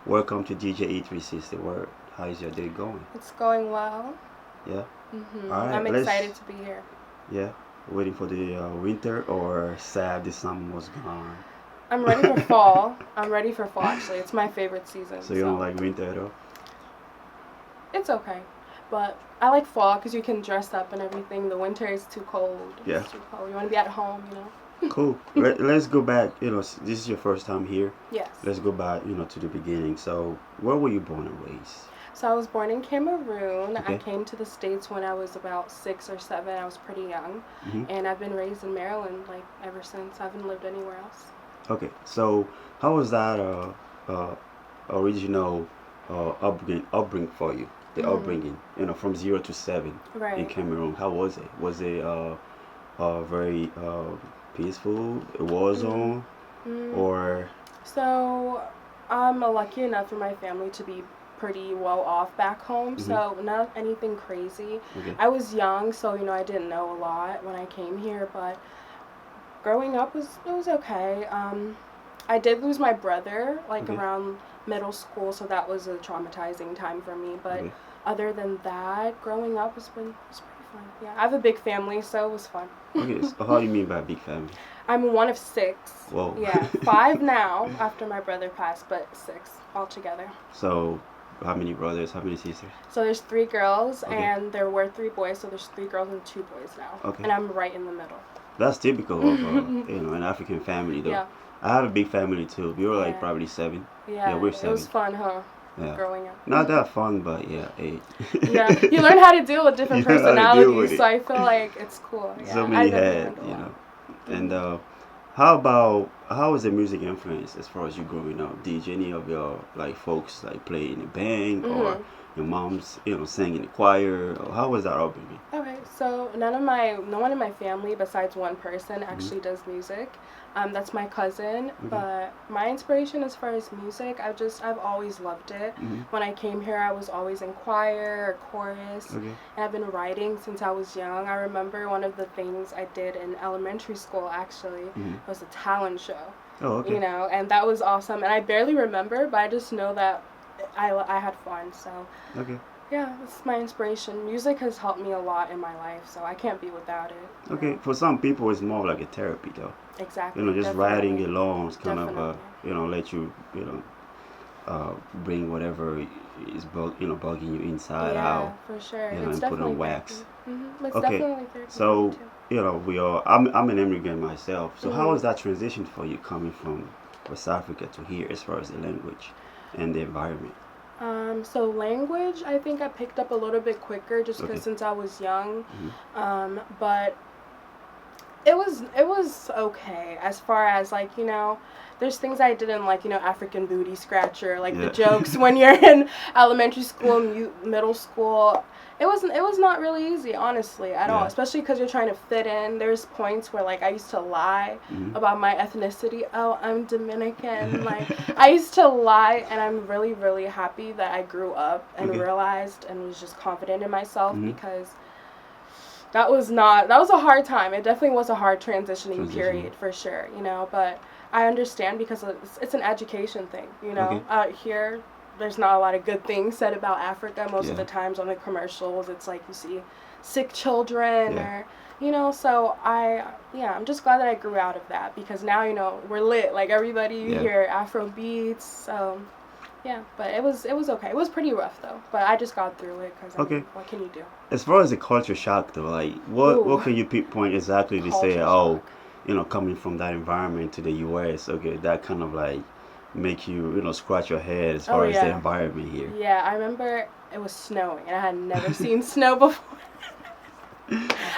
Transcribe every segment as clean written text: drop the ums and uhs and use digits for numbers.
Welcome to DJ E360 World. How is your day going? It's going well. Yeah. All I'm right. excited to be here. Yeah. Waiting for the winter or sad the summer was gone. I'm ready for fall. I'm ready for fall, actually. It's my favorite season. So you don't like winter at all? It's okay. But I like fall because you can dress up and everything. The winter is too cold. Yeah. It's too cold. You want to be at home. Cool. Let's go back. This is your first time here. Yes. Let's go back, to the beginning. So, where were you born and raised? So I was born in Cameroon. Okay. I came to the States when I was about 6 or 7. I was pretty young. Hmm. And I've been raised in Maryland ever since. I haven't lived anywhere else. Okay. So, how was that original upbringing for you? The upbringing, from 0 to 7 in Right. Cameroon. How was it? Was it very peaceful, a war zone, Mm. or So I'm lucky enough for my family to be pretty well off back home, so not anything crazy. okay? I was young, so I didn't know a lot when I came here, but growing up was okay. I did lose my brother Okay. around middle school, so that was a traumatizing time for me. But Okay. other than that, growing up was pretty fun. Yeah, I have a big family, so it was fun. Okay. So how do you mean by big family? I'm one of 6. Whoa. Yeah, 5 now after my brother passed, but 6 altogether. So, how many brothers? How many sisters? So there's 3 girls, Okay. and there were 3 boys, so there's 3 girls and 2 boys now. Okay. And I'm right in the middle. That's typical of an African family, though. Yeah, I have a big family too. We were like Yeah. probably 7. yeah. we're It was 7. fun, huh? Yeah. Growing up. Not that fun, but yeah, 8. Yeah, you learn how to deal with different You learn how to deal with personalities, it. so I feel like it's cool. Yeah, So I many definitely had, learned a lot. And how was the music influence as far as you growing up? Did any of your folks play in a band, or Mhm. your moms sang in the choir, or how was that upbringing? Okay, so no one in my family besides one person actually does music. That's my cousin. Okay. But my inspiration as far as music, I've always loved it. Hmm. When I came here, I was always in choir or chorus, Okay. and I've been writing since I was young. I remember one of the things I did in elementary school actually was a talent show. Oh, okay. And that was awesome. And I barely remember, but I just know that I had fun. So Okay. yeah, it's my inspiration. Music has helped me a lot in my life, so I can't be without it. Okay. For some people, it's more like a therapy, though. Exactly. Just Definitely. writing alone is kind of Definitely. let you bring whatever is bugging you inside Yeah, out, for sure. and It's put on definitely wax. therapy. It's Okay. definitely therapy So, for me too. we all. I'm an immigrant myself. So how Mhm. was that transition for you coming from West Africa to here, as far as the language and the environment? So language, I think I picked up a little bit quicker just because Okay. since I was young. Hmm. But it was okay as far as there's things I didn't like, African booty scratcher, like the Yeah. jokes when you're in elementary school, middle school. It was not really easy, honestly, at all, Yeah. especially because you're trying to fit in. There's points where I used to lie Hmm. about my ethnicity. Oh, I'm Dominican. I used to lie, and I'm really, really happy that I grew up and Okay. realized and was just confident in myself Mhm. because that was a hard time. It definitely was a hard transitioning Transitioning. period for sure, but I understand because it's an education thing, Okay. Out here there's not a lot of good things said about Africa most of Yeah. the times on the commercials. It's like you see sick children Yeah. or so I'm just glad that I grew out of that because now we're lit, like everybody you Yeah. hear Afro beats, so yeah, but it was okay. It was pretty rough though, but I just got through it because Okay. what can you do? As far as the culture shock, though, what Ooh. can you pinpoint exactly to say? Culture Oh, shock. coming from that environment to the U.S. Okay, that kind of make you scratch your head as Oh, far as the yeah. environment here. Yeah, I remember it was snowing, and I had never seen snow before.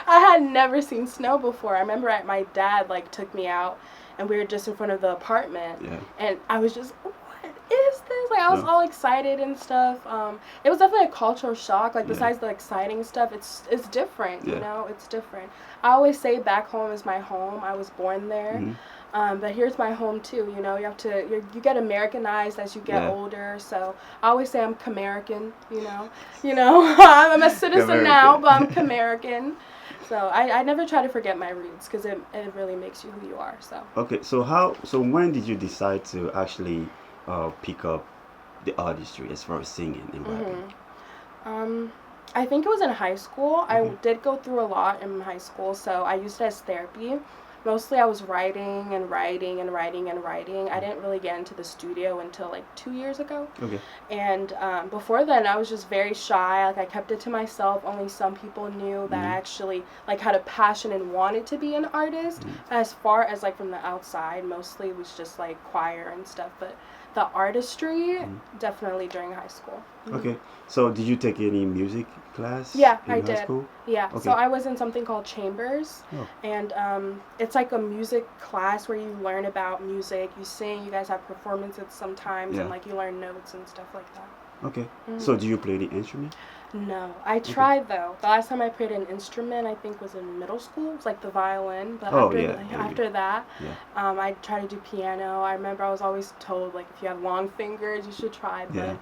I had never seen snow before. I remember my dad took me out, and we were just in front of the apartment, Yeah. and I was just, what is this? I was Yeah. all excited and stuff. It was definitely a cultural shock. Yeah. Besides the exciting stuff, it's different. Yeah. It's different. I always say back home is my home. I was born there. Mhm. But here's my home too. You have to you get Americanized as you get Yeah. older. So I always say I'm Camerican. I'm a citizen now, but I'm Camerican. So I never try to forget my roots because it really makes you who you are. So Okay, so when did you decide to actually pick up the artistry as far as singing and rapping? I think it was in high school. I Okay. did go through a lot in high school, so I used it as therapy. Mostly I was writing and writing and writing and writing. I didn't really get into the studio until like 2 years ago. Okay. And before then, I was just very shy. Like I kept it to myself. Only some people knew that I actually like had a passion and wanted to be an artist. As far as like from the outside, mostly it was just like choir and stuff. But the artistry, definitely during high school. Okay. So did you take any music class Yeah, in I high did. school? Yeah, Okay. so I was in something called Chambers, Oh. and it's like a music class where you learn about music, you sing, you guys have performances sometimes, Yeah. and like you learn notes and stuff like that. Okay. So do you play the instrument? No, I tried though. The last time I played an instrument, I think, was in middle school. It was like the violin. But Oh, after yeah, the- yeah, after that, Yeah. I tried to do piano. I remember I was always told like if you have long fingers, you should try. But Yeah.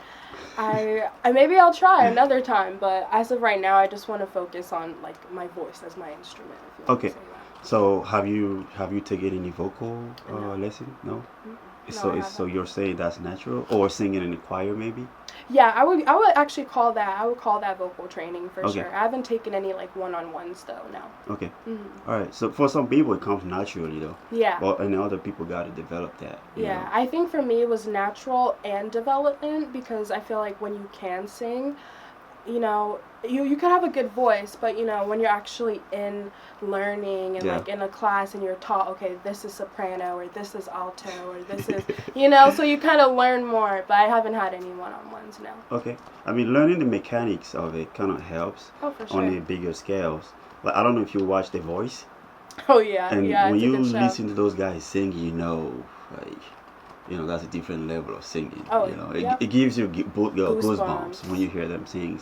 I maybe I'll try another time. But as of right now, I just want to focus on like my voice as my instrument. If you want Okay. to say that. So have you taken any vocal No. lesson? No. No, So I it's so haven't. you're saying that's natural, or singing in the choir maybe? Yeah, I would actually call that. I would call that vocal training for Okay. sure. I haven't taken any like one-on-ones though. No. Okay. Mhm. All right. So for some people it comes naturally though. Yeah. Well, and other people got to develop that. You Yeah, know? I think for me it was natural and development because I feel like when you can sing, you could have a good voice, but when you're actually in learning and Yeah. like in a class and you're taught, okay, this is soprano or this is alto or this is, so you kind of learn more, but I haven't had any one-on-ones now. Okay. I mean, learning the mechanics of it kind of helps Oh, for on sure. the bigger scales. Like I don't know if you watch The Voice, Oh, yeah, and yeah, when it's a you good show. listen to those guys sing, like that's a different level of singing. Oh, It, yep. it gives you goosebumps Goosebumps. when you hear them sing.